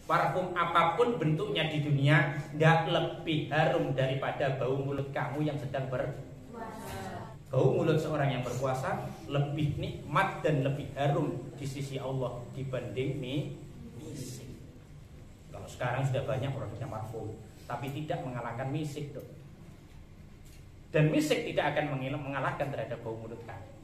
Parfum apapun bentuknya di dunia tidak lebih harum daripada bau mulut kamu yang sedang berpuasa. Bau mulut seorang yang berpuasa lebih nikmat dan lebih harum di sisi Allah dibanding misik. Kalau sekarang sudah banyak produknya parfum, tapi tidak mengalahkan misik dong. Dan misik tidak akan mengalahkan terhadap bau mulut kamu.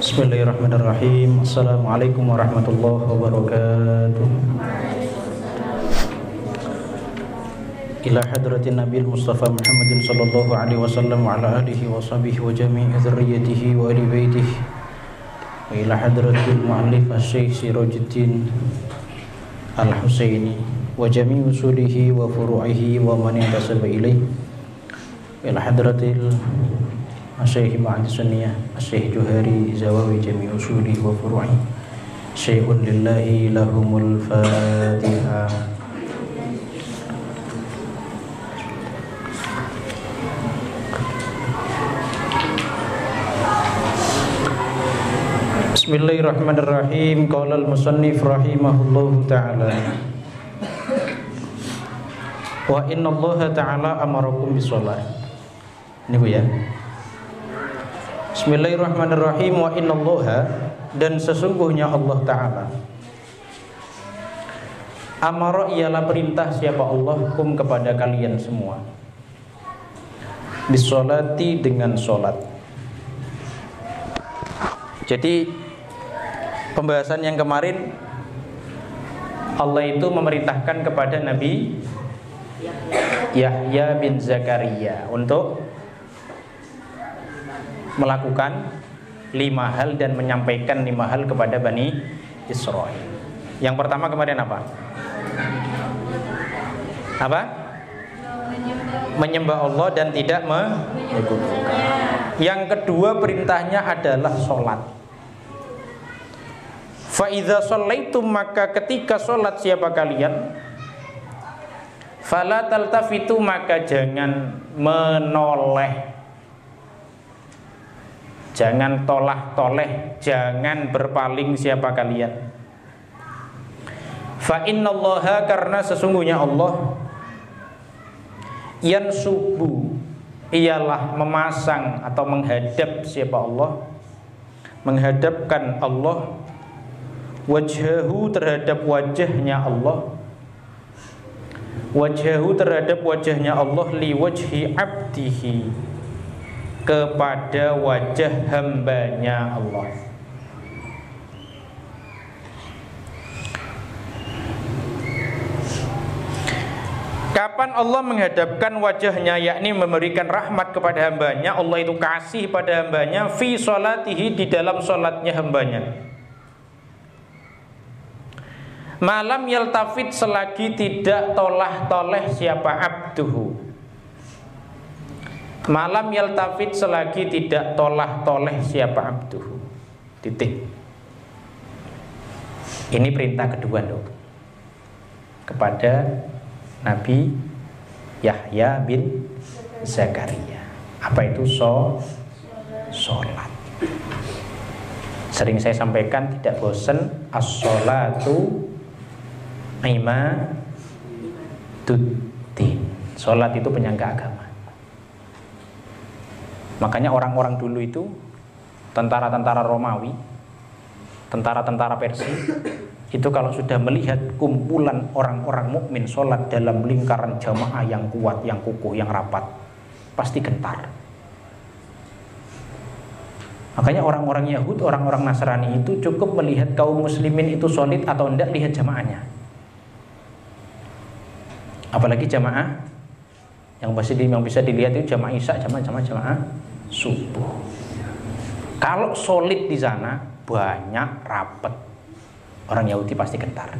Bismillahirrahmanirrahim. Assalamualaikum warahmatullahi wabarakatuh. Ila hadratin Nabil Mustafa Muhammadin sallallahu alaihi wasallam wa ala alihi wa sahbihi wa jami'i dzurriyyatihi wa ahli baitihi. Wa ila hadratil muallif Asy-Syaikh Sirajuddin Al-Husaini wa jami'i usulihi wa furu'ihi wa man intasaba ilaihi. Wa ila hadratil Asy-Syaikh Ma'ad Sunniyah Asy-Syaikh Juhari Zawawi Jami' Usuli wa Furu'i Syai'un lillahi lahumul Fatihah. Bismillahirrahmanirrahim. Qala al-musannif rahimahullahu ta'ala, wa inna allaha ta'ala amarakum bisolat. Ini Bu ya. Bismillahirrahmanirrahim. Wa innallaha, dan sesungguhnya Allah Ta'ala, amara ialah perintah siapa Allah, kum kepada kalian semua, bisolati dengan solat. Jadi pembahasan yang kemarin, Allah itu memerintahkan kepada Nabi Yahya bin Zakaria untuk melakukan 5 hal dan menyampaikan 5 hal kepada Bani Israel. Yang pertama kemarin apa? Menyembah Allah dan tidak menyekutukan. Yang kedua perintahnya adalah sholat. Fa idza shallaitum, maka ketika sholat siapa kalian, fala taltafitu, maka jangan menoleh, jangan tolah-toleh, jangan berpaling siapa kalian. Fa innallaha, karena sesungguhnya Allah, yansubu, ialah memasang atau menghadap siapa Allah, menghadapkan Allah, wajhahu, terhadap wajahnya Allah, wajhahu, terhadap wajahnya Allah, li wajhi abdihi, kepada wajah hambanya Allah. Kapan Allah menghadapkan wajahnya, yakni memberikan rahmat kepada hambanya, Allah itu kasih pada hambanya, fi sholatihi, di dalam sholatnya hambanya. Malam yaltafit, selagi tidak tolah-toleh siapa abduhu. Malam yaltafit, selagi tidak tolah-toleh siapa abduhu. Titik. Ini perintah kedua dong, kepada Nabi Yahya bin Zakaria. Apa itu sholat? Sering saya sampaikan, tidak bosan, as-sholatu imaduddin. Sholat itu penyangga agama. Makanya orang-orang dulu itu, tentara-tentara Romawi, tentara-tentara Persia, itu kalau sudah melihat kumpulan orang-orang mukmin sholat dalam lingkaran jamaah yang kuat, yang kukuh, yang rapat, pasti gentar. Makanya orang-orang Yahudi, orang-orang Nasrani itu cukup melihat kaum muslimin itu solid atau tidak, lihat jamaahnya. Apalagi jamaah yang bisa dilihat itu jamaah isya, jamaah subuh. Kalau solid di sana, banyak, rapat, orang Yahudi pasti gentar.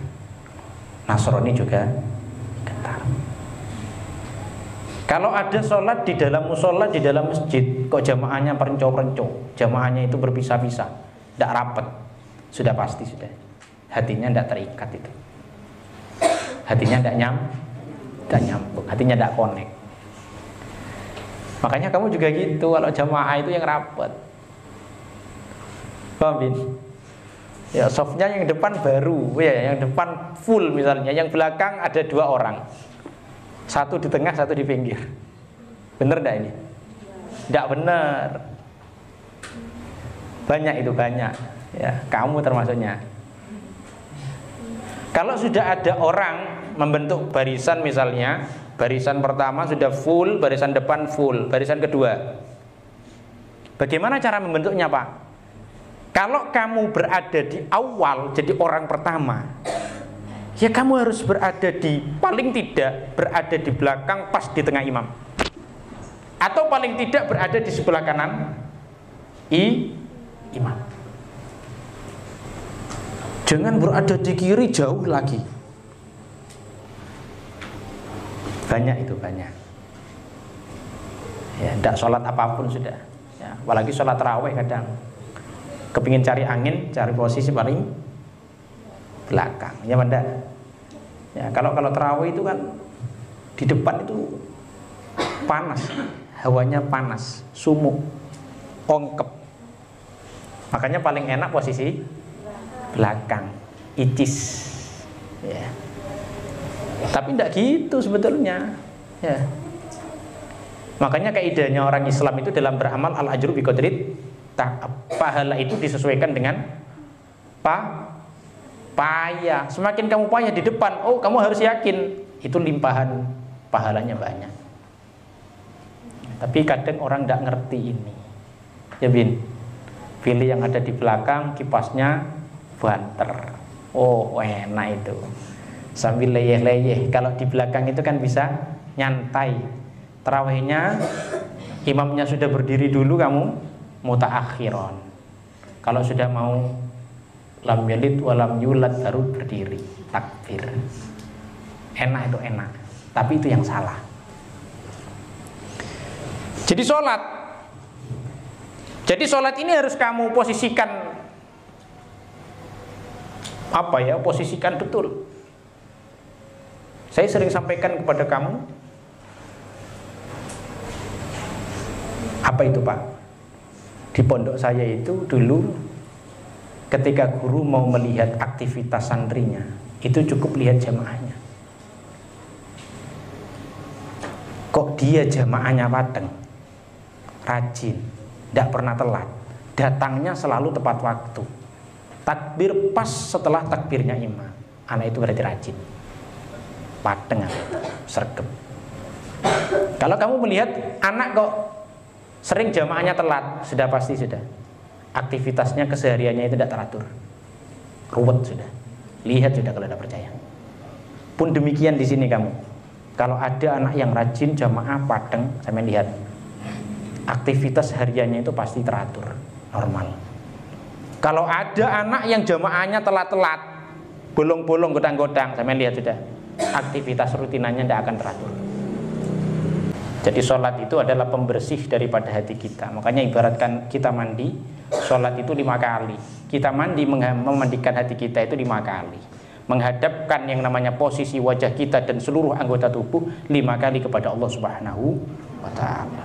Nasrani juga gentar. Kalau ada sholat di dalam musola, di dalam masjid, kok jamaahnya perenco-perenco, jamaahnya itu berpisah-pisah, tidak rapet, sudah pasti sudah. Hatinya tidak terikat itu. Hatinya tidak nyambung, hatinya tidak connect. Makanya kamu juga gitu, kalau jamaah itu yang rapet. Paham, Bin? Ya, softnya yang depan baru, ya, yang depan full misalnya, yang belakang ada 2 orang. Satu di tengah, satu di pinggir. Bener enggak ini? Enggak bener. Banyak itu, banyak. Ya, kamu termasuknya. Kalau sudah ada orang membentuk barisan misalnya, barisan pertama sudah full, barisan depan full, barisan kedua. Bagaimana cara membentuknya, Pak? Kalau kamu berada di awal jadi orang pertama, ya kamu harus berada di, paling tidak berada di belakang pas di tengah imam, atau paling tidak berada di sebelah kanan imam. Jangan berada di kiri jauh lagi. Banyak itu, banyak. Ya, tidak sholat apapun sudah. Ya, apalagi sholat tarawih kadang. Kepingin cari angin, cari posisi paling belakang. Ya, Banda. Ya, kalau tarawih itu kan di depan itu panas, hawanya panas, sumuk, ongkep. Makanya paling enak posisi belakang, icis. Ya. Tapi tidak gitu sebetulnya. Ya. Makanya kaidahnya orang Islam itu dalam beramal al-ajru biqadri ta'ab. Pahala itu disesuaikan dengan payah. Semakin kamu payah di depan, oh kamu harus yakin itu limpahan pahalanya banyak. Tapi kadang orang tidak ngerti ini. Ya, Bin. Pilih yang ada di belakang, kipasnya banter. Oh, enak itu. Sambil leyeh-leyeh. Kalau di belakang itu kan bisa nyantai. Tarawihnya imamnya sudah berdiri dulu, kamu mutaakhiron. Kalau sudah mau lam yalid walam yulad baru berdiri takbir. Enak itu, enak. Tapi itu yang salah. Jadi sholat ini harus kamu posisikan posisikan betul. Saya sering sampaikan kepada kamu, apa itu, Pak? Di pondok saya itu dulu ketika guru mau melihat aktivitas santrinya, itu cukup lihat jamaahnya. Kok dia jamaahnya padeng, rajin, tidak pernah telat, datangnya selalu tepat waktu, takbir pas setelah takbirnya imam. Anak itu berarti rajin, padeng, sergap. Kalau kamu melihat anak kok sering jamaahnya telat, sudah pasti sudah aktivitasnya kesehariannya itu tidak teratur, ruwet sudah. Lihat sudah kalau tidak percaya. Pun demikian di sini kamu. Kalau ada anak yang rajin jamaah padeng, saya lihat aktivitas hariannya itu pasti teratur, normal. Kalau ada anak yang jamaahnya telat-telat, bolong-bolong, godang-godang, saya lihat sudah aktivitas rutinannya tidak akan teratur. Jadi sholat itu adalah pembersih daripada hati kita. Makanya ibaratkan kita mandi, sholat itu 5 kali. Kita mandi memandikan hati kita itu 5 kali. Menghadapkan yang namanya posisi wajah kita dan seluruh anggota tubuh 5 kali kepada Allah Subhanahu wa ta'ala.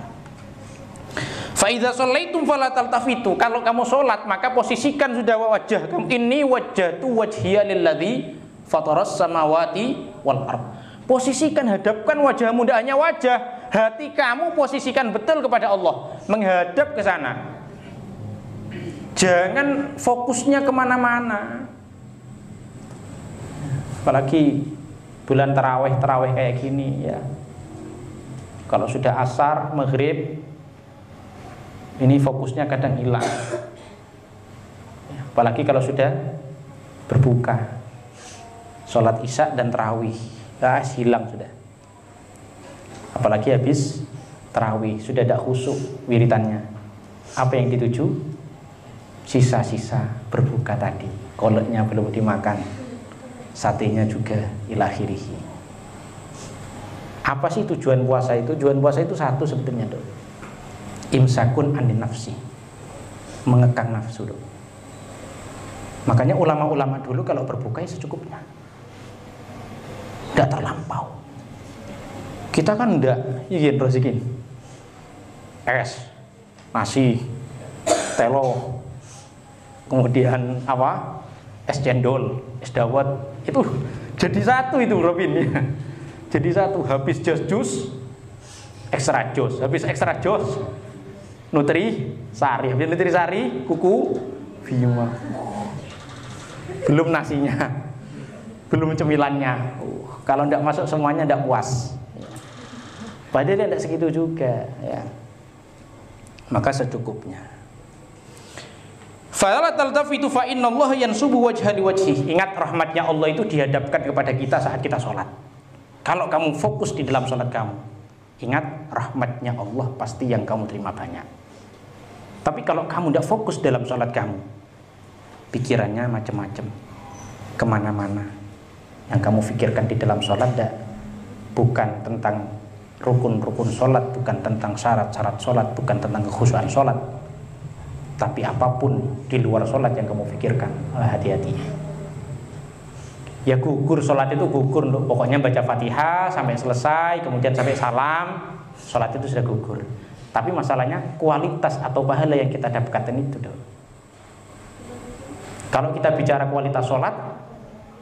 Fa idza shallaitum fala taltafitu. Kalau kamu sholat maka posisikan sudah wajah kamu. Inni wajjahtu wajhiya lilladzi fataras samawati wal ard. Posisikan, hadapkan wajahmu, tidak hanya wajah, hati kamu posisikan betul kepada Allah, menghadap ke sana. Jangan fokusnya kemana-mana. Apalagi bulan tarawih kayak gini ya. Kalau sudah asar, maghrib, ini fokusnya kadang hilang. Apalagi kalau sudah berbuka, sholat isya dan tarawih, hilang sudah. Apalagi habis tarawih sudah tidak khusyuk wiritannya. Apa yang dituju? Sisa-sisa berbuka tadi, koleknya belum dimakan, satenya juga ilakhirihi. Apa sih tujuan puasa itu? Tujuan puasa itu satu sebetulnya, Dok. Imsakun anin nafsi, mengekang nafsu, Dok. Makanya ulama-ulama dulu kalau berbuka ya secukupnya, tidak terlampau. Kita kan enggak, ingin rezekin es, nasi, telo, kemudian apa, es cendol, es dawet, itu jadi satu itu Robin ya. Jadi satu, habis jus ekstra jus, habis ekstra jus nutri sari, habis nutri sari kuku bima, belum nasinya, belum cemilannya. Kalau tidak masuk semuanya tidak puas. Padahal tidak segitu juga ya. Maka secukupnya. Fala taltafitu fa innallaha yansubu wajha liwajhi. Ingat, rahmatnya Allah itu dihadapkan kepada kita saat kita sholat. Kalau kamu fokus di dalam sholat kamu, ingat rahmatnya Allah pasti yang kamu terima banyak. Tapi kalau kamu tidak fokus dalam sholat kamu, pikirannya macam-macam, kemana-mana. Yang kamu pikirkan di dalam sholat bukan tentang rukun-rukun sholat, bukan tentang syarat-syarat sholat, bukan tentang kekhusyuan sholat, tapi apapun di luar sholat yang kamu pikirkan, hati-hati. Ya gugur sholat itu gugur, pokoknya baca Fatihah sampai selesai, kemudian sampai salam, sholat itu sudah gugur. Tapi masalahnya kualitas atau pahala yang kita dapatkan itu dong. Kalau kita bicara kualitas sholat,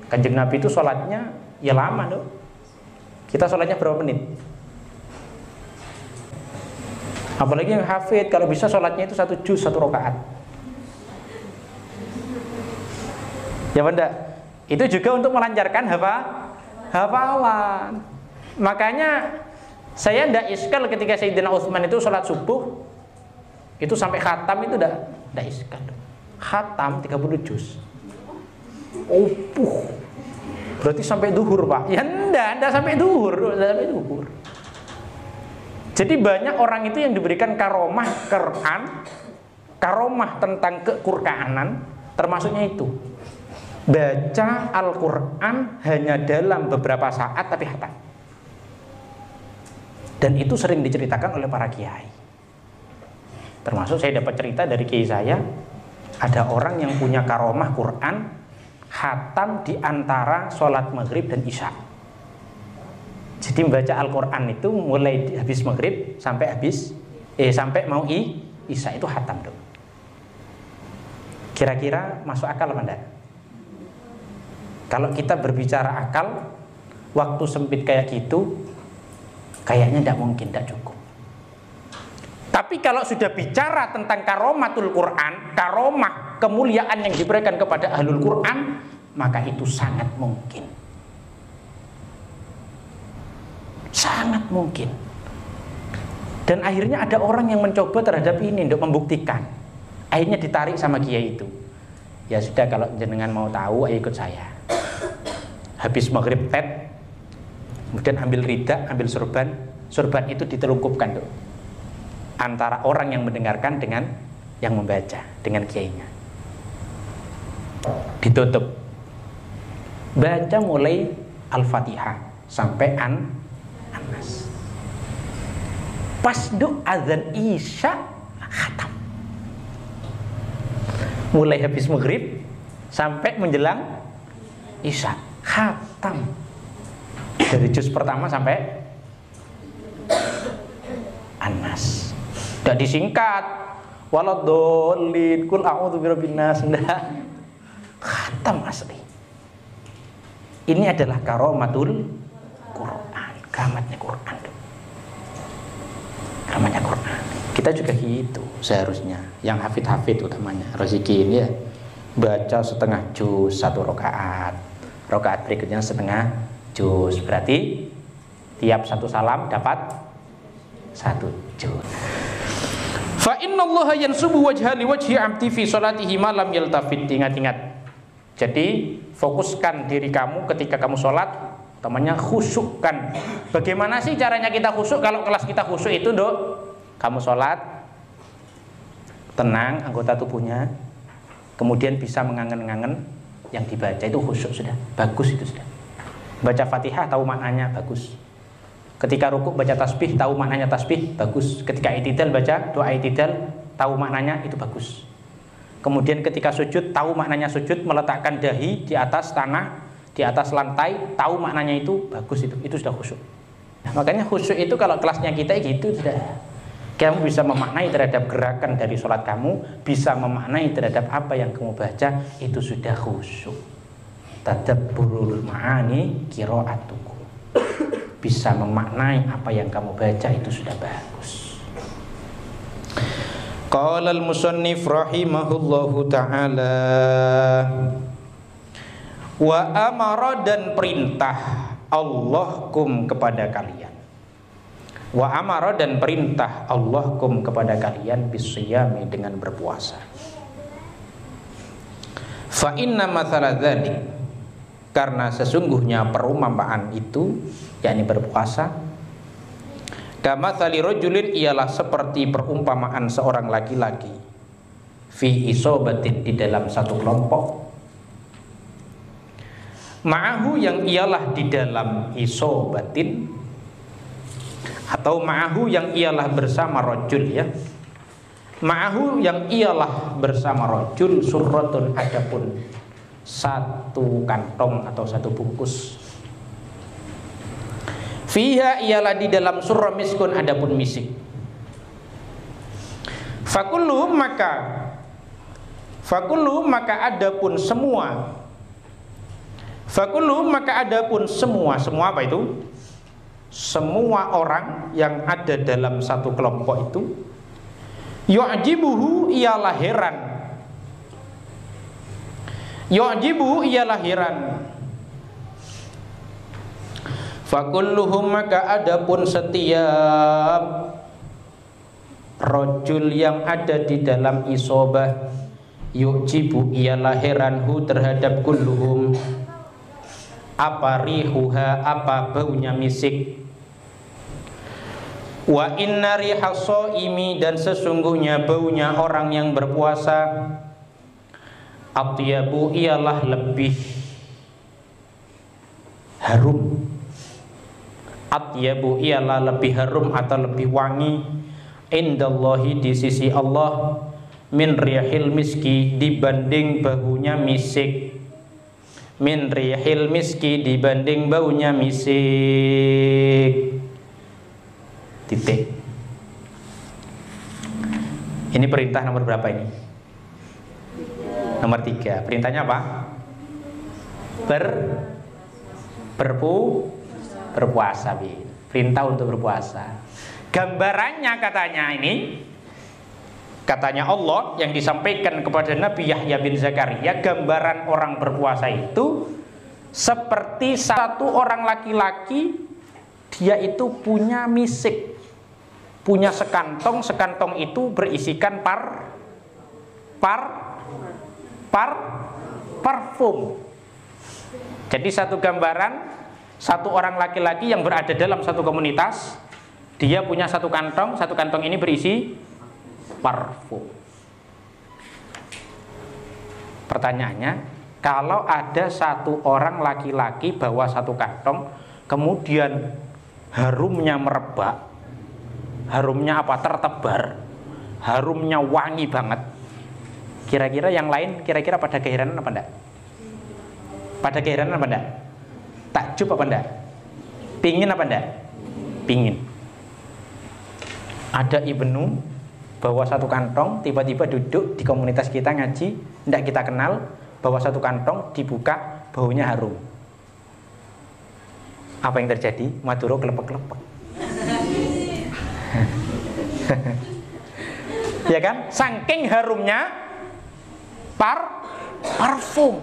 Kanjeng Nabi itu sholatnya ya lama dong. Kita sholatnya berapa menit? Apalagi yang hafid, kalau bisa sholatnya itu 1 juz 1 rakaat. Ya benda, itu juga untuk melancarkan hafalan. Makanya saya tidak iskal ketika Sayyidina Utsman itu sholat subuh itu sampai khatam, itu tidak iskal. Khatam 30 juz. Berarti sampai duhur Pak? Ya enggak sampai duhur, Jadi banyak orang itu yang diberikan karomah Quran, karomah tentang kequr'anan, termasuknya itu baca Al-Quran hanya dalam beberapa saat tapi hatam. Dan itu sering diceritakan oleh para kiai. Termasuk saya dapat cerita dari kiai saya, ada orang yang punya karomah Quran hatam di antara sholat maghrib dan isya. Jadi membaca Al-Quran itu mulai habis maghrib sampai sampai mau isya itu hatam dong. Kira-kira masuk akal apa enggak? Kalau kita berbicara akal, waktu sempit kayak gitu, kayaknya tidak mungkin, tidak cukup. Tapi kalau sudah bicara tentang karomatul Quran, karomah kemuliaan yang diberikan kepada ahlul Quran, maka itu sangat mungkin. Sangat mungkin. Dan akhirnya ada orang yang mencoba terhadap ini untuk membuktikan. Akhirnya ditarik sama kiai itu. Ya sudah, kalau jenengan mau tahu, ayo ikut saya. Habis maghrib kemudian ambil rida, ambil sorban. Sorban itu ditelungkupkan tuh antara orang yang mendengarkan dengan yang membaca, dengan kiainya. Ditutup. Baca mulai Al-Fatihah sampai An-Nas. Pas azan isya khatam. Mulai habis maghrib sampai menjelang isya khatam. Dari juz pertama sampai An-Nas. Udah disingkat. Waladhdallin, qul a'udzu birabbin nas. Khatam asli. Ini adalah karomatul Quran, keramatnya Quran. Keramatnya Quran. Kita juga gitu seharusnya. Yang hafid-hafid utamanya, rezekin ya. Baca setengah juz 1 rakaat. Rakaat berikutnya setengah juz. Berarti tiap 1 salam dapat 1 juz. Fa innallaha yansubu wajha liwajhi 'abdi fi sholatihi ma lam yaltafit. Ingat-ingat. Jadi fokuskan diri kamu ketika kamu sholat, utamanya khusyukkan. Bagaimana sih caranya kita khusyuk? Kalau kelas kita khusyuk itu dok, kamu sholat tenang anggota tubuhnya, kemudian bisa mengangen-ngangen yang dibaca, itu khusyuk sudah. Bagus itu sudah. Baca Fatihah tahu maknanya, bagus. Ketika rukuk baca tasbih tahu maknanya tasbih, bagus. Ketika i'tidal baca doa i'tidal tahu maknanya, itu bagus. Kemudian ketika sujud tahu maknanya sujud, meletakkan dahi di atas tanah, di atas lantai, tahu maknanya itu, bagus, itu sudah khusyuk. Nah, makanya khusyuk itu kalau kelasnya kita gitu sudah. Kamu bisa memaknai terhadap gerakan dari sholat kamu, bisa memaknai terhadap apa yang kamu baca, itu sudah khusyuk. Tadabburul ma'ani qira'atukum. Bisa memaknai apa yang kamu baca, itu sudah bagus. Qala al-musannif rahimahullahu ta'ala, wa amara, dan perintah Allahkum kepada kalian. Wa amara, dan perintah Allahkum kepada kalian bisyami, dengan berpuasa. Fa inna mathala dzalik, karena sesungguhnya perumpamaan itu, yakni berpuasa, kamatsali rajulin, ialah seperti perumpamaan seorang laki-laki, fi isobatin, di dalam satu kelompok, ma'ahu, yang ialah di dalam isobatin, atau ma'ahu, yang ialah bersama rajul, ya. Ma'ahu, yang ialah bersama rajul, surratun, adapun satu kantong atau satu bungkus. Fiha, ialah di dalam surah miskun, adapun misik. Fakulluhum, maka adapun semua. Fakulluhum, maka adapun semua apa itu? Semua orang yang ada dalam satu kelompok itu, yu'jibuhu, ialah heran. Yu'jibuhu, ialah heran. Fakulluhum, maka adapun setiap rajul yang ada di dalam isobah, yu'jibu, ialah heranhu terhadap kulluhum, apa rihuha, apa baunya misik. Wa inna rihasoimi, dan sesungguhnya baunya orang yang berpuasa, atyabu, ialah lebih harum. Atyabu, ialah lebih harum atau lebih wangi, indallahi, di sisi Allah, min rihil miski, dibanding baunya misik. Min rihil miski, dibanding baunya misik. Titik. Ini perintah nomor berapa ini? Nomor 3. Perintahnya apa? Berpuasa, perintah untuk berpuasa. Gambarannya katanya Allah yang disampaikan kepada Nabi Yahya bin Zakaria, gambaran orang berpuasa itu seperti satu orang laki-laki, dia itu punya misik, punya sekantong itu berisikan parfum. Jadi satu gambaran, satu orang laki-laki yang berada dalam satu komunitas, dia punya satu kantong ini berisi parfum. Pertanyaannya, kalau ada satu orang laki-laki bawa satu kantong, kemudian harumnya merebak, harumnya tertebar, harumnya wangi banget, kira-kira yang lain pada keheranan apa enggak? Pada keheranan apa enggak? Takjub apa enggak? Pingin apa enggak? Pingin. Ada Ibnu bawa satu kantong, tiba-tiba duduk di komunitas kita ngaji, enggak kita kenal, bawa satu kantong, dibuka, baunya harum. Apa yang terjadi? Maduro kelepek-kelepek. Ya kan? Saking harumnya parfum.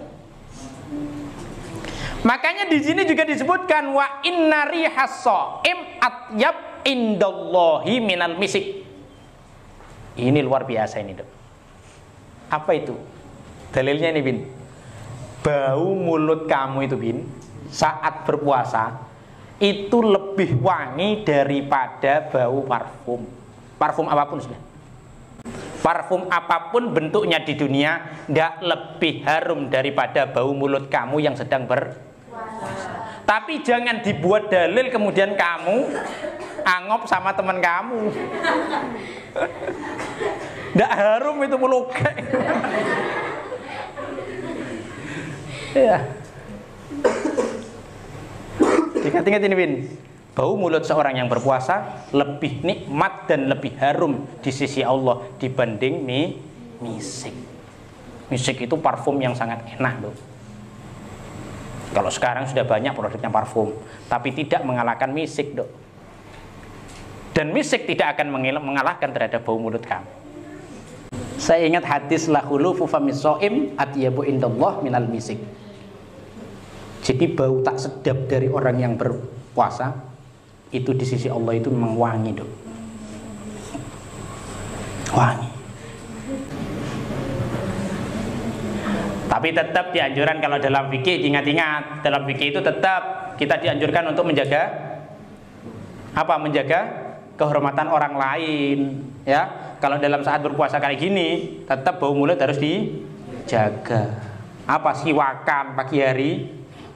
Makanya di sini juga disebutkan wa inna rihasoim atyab indallahi minal misik. Ini luar biasa ini, Dok. Apa itu? Dalilnya ini, Bin. Bau mulut kamu itu, Bin, saat berpuasa itu lebih wangi daripada bau parfum. Parfum apapun sudah. Parfum apapun bentuknya di dunia tidak lebih harum daripada bau mulut kamu yang sedang berpuasa. Tapi jangan dibuat dalil kemudian kamu angop sama teman kamu. Ndak harum itu mulut. Ya. Ingat-ingat ini, Bin. Bau mulut seorang yang berpuasa lebih nikmat dan lebih harum di sisi Allah dibanding misik. Misik itu parfum yang sangat enak, loh. Kalau sekarang sudah banyak produknya parfum, tapi tidak mengalahkan misik, Dok. Dan misik tidak akan mengalahkan terhadap bau mulut kamu. Saya ingat hadis la khulufu famis shaim atyabu indallah minal misik. Jadi bau tak sedap dari orang yang berpuasa itu di sisi Allah itu memang wangi, Dok. Wangi. Tapi tetap dianjurkan kalau dalam fikih, ingat-ingat, dalam fikih itu tetap kita dianjurkan untuk menjaga apa? Menjaga kehormatan orang lain, ya. Kalau dalam saat berpuasa kayak gini, tetap bau mulut harus dijaga. Apa? Siwakan pagi hari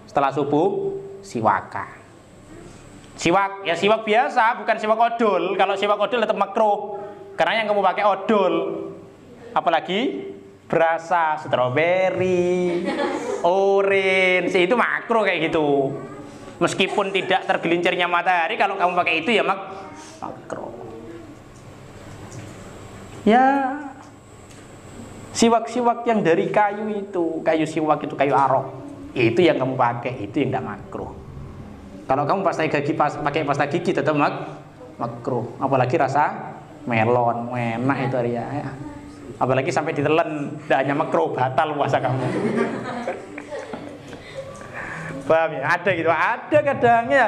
setelah subuh, siwakan. Siwak, ya siwak biasa, bukan siwak odol. Kalau siwak odol tetap makruh, karena yang kamu pakai odol. Apalagi berasa stroberi, orange, itu makruh kayak gitu. Meskipun tidak tergelincirnya matahari, kalau kamu pakai itu ya makruh. Ya, siwak-siwak yang dari kayu itu, kayu siwak itu, kayu arok, itu yang kamu pakai, itu yang tidak makruh. Kalau kamu pakai pasta gigi tetap makruh. Apalagi rasa melon, enak itu ya. Apalagi sampai ditelan, tidak hanya makruh, batal puasa kamu. Paham ya? Ada gitu, ada kadangnya.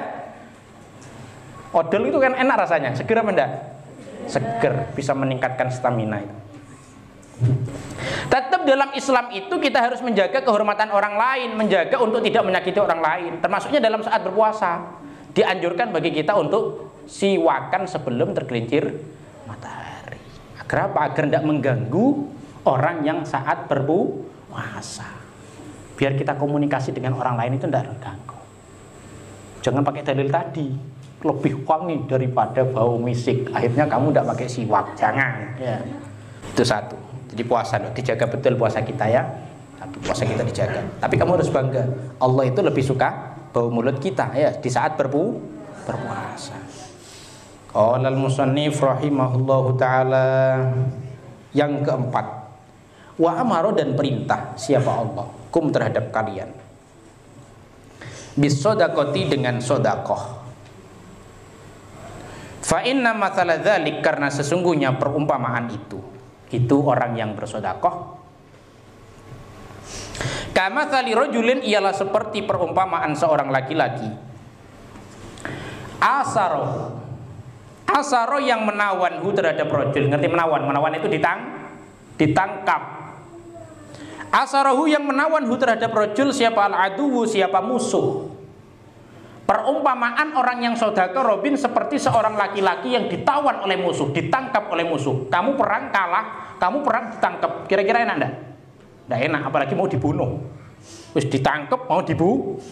Odol itu kan enak rasanya, seger apa enggak? Seger, bisa meningkatkan stamina itu. Tetap dalam Islam itu kita harus menjaga kehormatan orang lain, menjaga untuk tidak menyakiti orang lain. Termasuknya dalam saat berpuasa, dianjurkan bagi kita untuk siwakan sebelum tergelincir matahari. Agar apa? Agar tidak mengganggu orang yang saat berpuasa. Biar kita komunikasi dengan orang lain itu tidak terganggu. Jangan pakai dalil tadi, lebih wangi daripada bau misik. Akhirnya kamu tidak pakai siwak, jangan. Ya. Itu satu. Jadi puasa, dijaga betul puasa kita ya. Satu, puasa kita dijaga. Tapi kamu harus bangga, Allah itu lebih suka bau mulut kita ya di saat berpuasa. Qala al-musannif rahimahullahu taala, yang keempat, wa amaro, dan perintah siapa Allah kum terhadap kalian bis sodakoti, dengan sodakoh. Fa inna mathala dzalik, karena sesungguhnya perumpamaan itu orang yang bersodakoh, kama tsali rajulin, ialah seperti perumpamaan seorang laki-laki, asaro yang menawanhu terhadap rajul. Ngerti menawan itu ditangkap. Asarahu yang menawanhu terhadap rajul, siapa? Al-aduwu, siapa? Musuh. Perumpamaan orang yang sodako Robin seperti seorang laki-laki yang ditawan oleh musuh, ditangkap oleh musuh. Kamu perang kalah, kamu perang ditangkap. Kira-kira enak enggak? Enggak enak, apalagi mau dibunuh. Terus ditangkap mau dibunuh.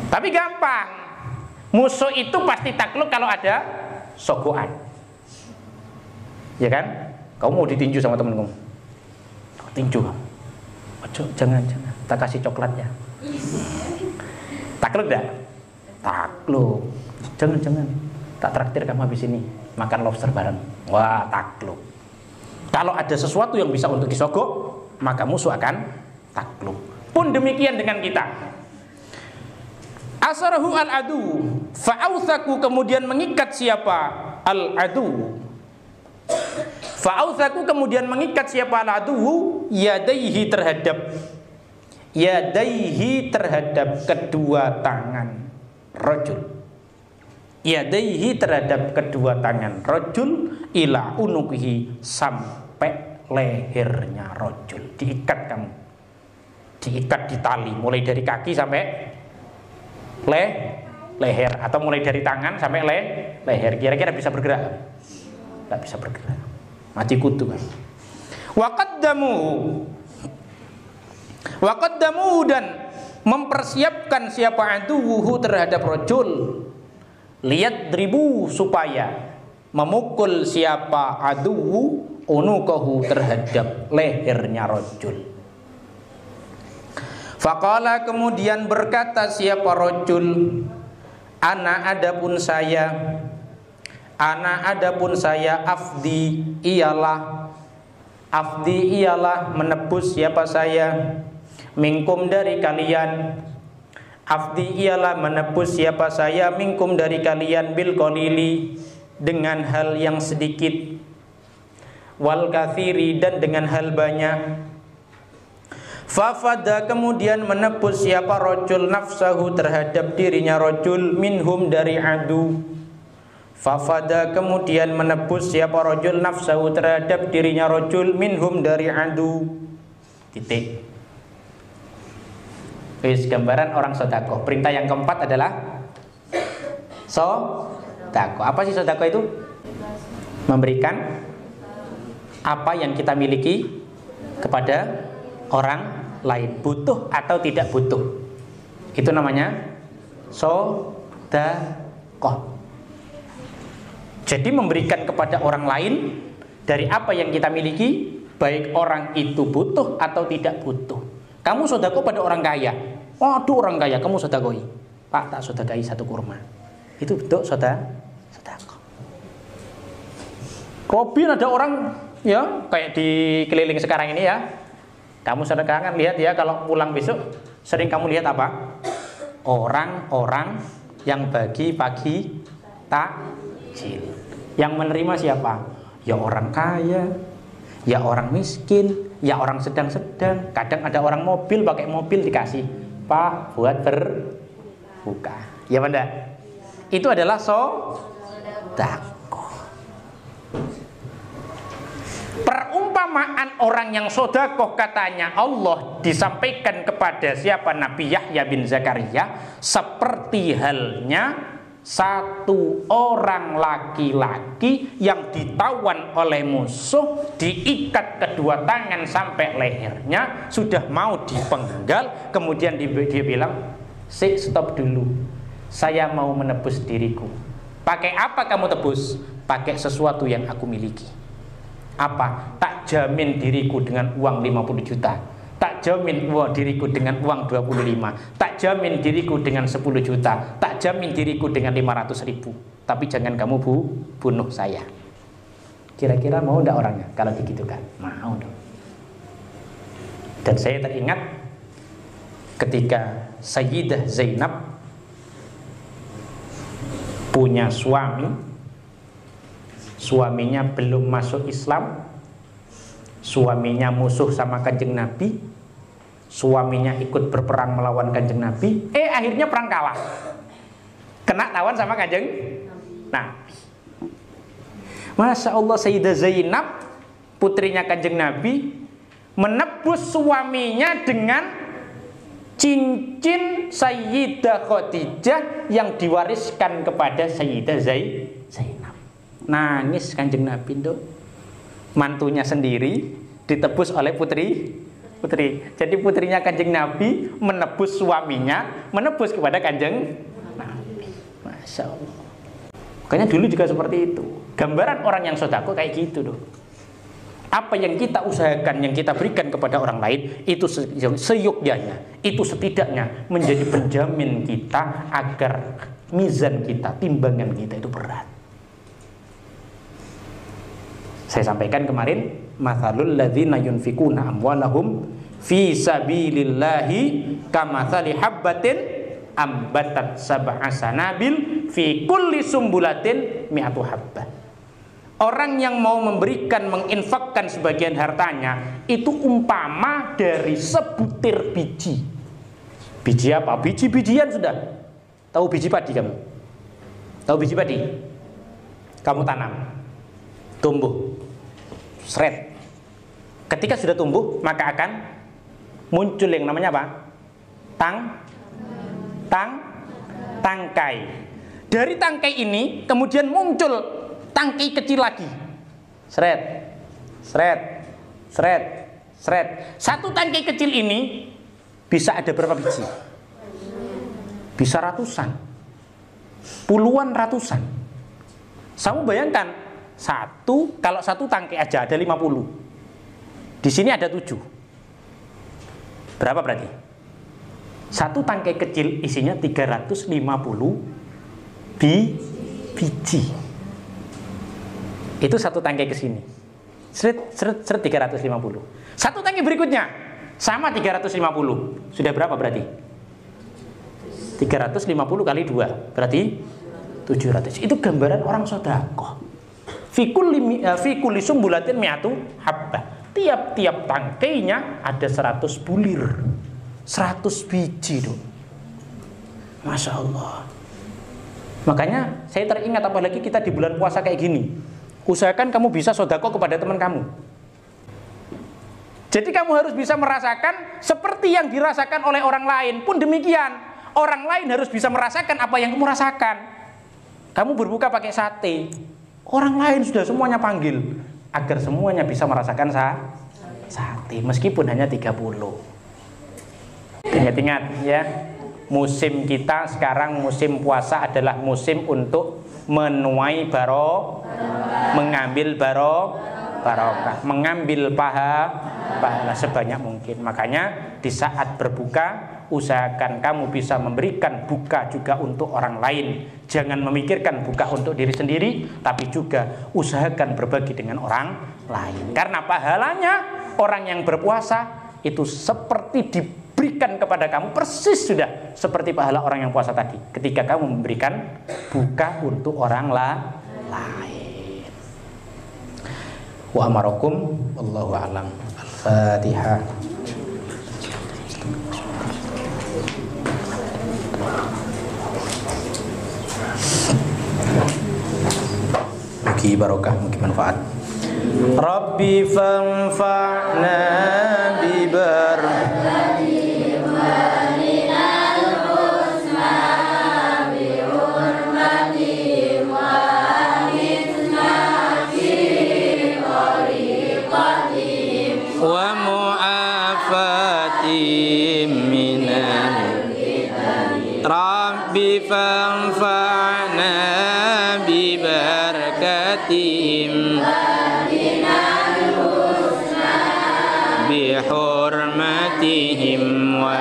Tapi gampang. Musuh itu pasti takluk kalau ada sogoan. Ya kan? Kamu mau ditinju sama temen kamu. Tinju kamu. Jangan, tak kasih coklat ya. Takluk enggak? Takluk. Jangan, tak traktir kamu habis ini makan lobster bareng. Wah, takluk. Kalau ada sesuatu yang bisa untuk disogok, maka musuh akan takluk. Pun demikian dengan kita. Asarahu al-adu, fa'authaku, kemudian mengikat siapa? Al-adu. Fa'authaku, kemudian mengikat siapa? Al-adu, yadaihi, terhadap kedua tangan rajul. Yadaihi, terhadap kedua tangan rajul, ila unukihi, sampai lehernya rajul. Diikat kamu, diikat di tali, mulai dari kaki sampai leher, atau mulai dari tangan sampai leher. Kira-kira bisa bergerak? Tidak bisa bergerak, mati kutu kan. Waqaddamu, dan mempersiapkan siapa aduwuhu terhadap rajul, lihat dribu, supaya memukul siapa aduwu unuqahu, terhadap lehernya rajul. Faqala, kemudian berkata siapa rajul, ana adapun saya afdi ialah menebus siapa saya, minkum dari kalian, afdi ialah menebus siapa saya, minkum dari kalian, bil qalili, dengan hal yang sedikit, wal katsiri, dan dengan hal banyak. Fafada, kemudian menebus siapa rajul, nafsahu, terhadap dirinya rajul, minhum, dari adu. Fafada, kemudian menebus siapa rajul, nafsahu, terhadap dirinya rajul, minhum, dari adu. Titik. Wis, gambaran orang sedekah. Perintah yang keempat adalah sedekah. Apa sih sedekah itu? Memberikan apa yang kita miliki kepada orang lain, butuh atau tidak butuh, itu namanya sedekah. Jadi memberikan kepada orang lain dari apa yang kita miliki, baik orang itu butuh atau tidak butuh. Kamu sedekah pada orang kaya, waduh orang kaya kamu sedekahi, Pak tak sedekahi 1 kurma, itu bentuk sedekah. Robin, ada orang ya kayak di keliling sekarang ini ya, kamu sedekah kan, lihat ya kalau pulang besok sering kamu lihat apa? Orang-orang yang bagi pagi takjil. Yang menerima siapa? Ya orang kaya, ya orang miskin, ya orang sedang-sedang. Kadang ada orang mobil, pakai mobil dikasih, Pak buat berbuka. Ya benda. Itu adalah sedekah. Perumpamaan orang yang sedekah, katanya Allah, disampaikan kepada siapa? Nabi Yahya bin Zakaria, seperti halnya satu orang laki-laki yang ditawan oleh musuh, diikat kedua tangan sampai lehernya, sudah mau dipenggal, kemudian dia bilang, stop dulu, saya mau menebus diriku. Pakai apa kamu tebus? Pakai sesuatu yang aku miliki. Apa? Tak jamin diriku dengan uang 50 juta, tak jamin diriku dengan uang 25, tak jamin diriku dengan 10 juta, tak jamin diriku dengan 500 ribu, tapi jangan kamu bunuh saya. Kira-kira mau enggak orangnya kalau digitukan? Mau dong. Dan saya teringat ketika Sayyidah Zainab punya suaminya belum masuk Islam, suaminya musuh sama Kanjeng Nabi, suaminya ikut berperang melawan Kanjeng Nabi, akhirnya perang kalah, kena tawan sama Kanjeng Nabi. Masya Allah, Sayyidah Zainab, putrinya Kanjeng Nabi, menebus suaminya dengan cincin Sayyidah Khadijah yang diwariskan kepada Sayyidah Zainab. Nangis Kanjeng Nabi, dok. Mantunya sendiri ditebus oleh putri. Jadi putrinya Kanjeng Nabi menebus suaminya, menebus kepada Kanjeng Nabi. Masya Allah. Makanya dulu juga seperti itu. Gambaran orang yang sedekah kayak gitu, dok. Apa yang kita usahakan, yang kita berikan kepada orang lain, itu seyogyanya, itu setidaknya menjadi penjamin kita agar mizan kita, timbangan kita itu berat. Saya sampaikan kemarin, mathalul ladzina yunfikuna amwalahum fi sabilillahi kamathali habbatin ambatat sab'a sanabil fi kulli sumbulatin mi'atu habbah. Orang yang mau memberikan, menginfakkan sebagian hartanya, itu umpama dari sebutir biji. Biji apa? Biji-bijian sudah. Tahu biji padi kamu? Tahu biji padi? Kamu tanam, tumbuh, seret. Ketika sudah tumbuh, maka akan muncul yang namanya apa? Tangkai. Dari tangkai ini kemudian muncul tangkai kecil lagi. Seret. Satu tangkai kecil ini bisa ada berapa biji? Bisa ratusan, puluhan ratusan. Kamu bayangkan, Kalau satu tangkai aja ada 50. Di sini ada 7. Berapa berarti? Satu tangkai kecil isinya 350 biji. Itu satu tangkai ke sini. Seret 350. Satu tangkai berikutnya sama 350. Sudah berapa berarti? 350 kali 2 berarti 700. Itu gambaran orang sedekah. Fi kulli sumbulatin mi'atu habbah. Tiap-tiap tangkainya ada 100 bulir. 100 biji dong. Masya Allah. Makanya saya teringat, apalagi kita di bulan puasa kayak gini. Usahakan kamu bisa sedekah kepada teman kamu. Jadi kamu harus bisa merasakan seperti yang dirasakan oleh orang lain. Pun demikian, orang lain harus bisa merasakan apa yang kamu rasakan. Kamu berbuka pakai sate, orang lain sudah semuanya panggil, agar semuanya bisa merasakan sate, meskipun hanya 30. Ingat-ingat ya, musim kita sekarang, musim puasa adalah musim untuk menuai barokah, mengambil barokah, mengambil pahala sebanyak mungkin. Makanya di saat berbuka, usahakan kamu bisa memberikan buka juga untuk orang lain. Jangan memikirkan buka untuk diri sendiri, tapi juga usahakan berbagi dengan orang lain. Karena pahalanya orang yang berpuasa itu seperti diberikan kepada kamu, persis sudah seperti pahala orang yang puasa tadi, ketika kamu memberikan buka untuk orang lain. Wa amarakum wallahu a'lam. Al-Fatihah. Mugi barokah, mugi manfaat. Rabbi fanfa'na bi wa mu'afatim minan Rabbi fanfa'na bi barakatihim bi hurmatihim wa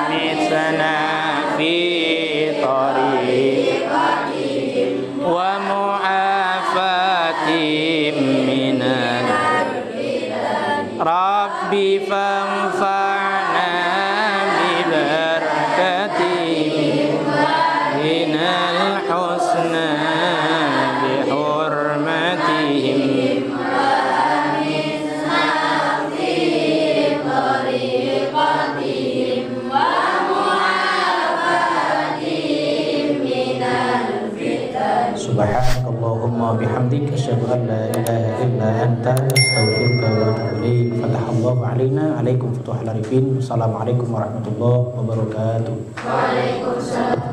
amitsana fi tariqatihim wa mu'afatim minan Rabbi fanfa'na bi barakatihim minal husna bi hurmatihim Subhanakallahumma bihamdik asyhadu an la ilaha illa anta astaghfiruka wa atubu ilaik. Fatahallahu alaina alaikum futuhal arifin. Assalamualaikum warahmatullahi wabarakatuh. Waalaikumsalam.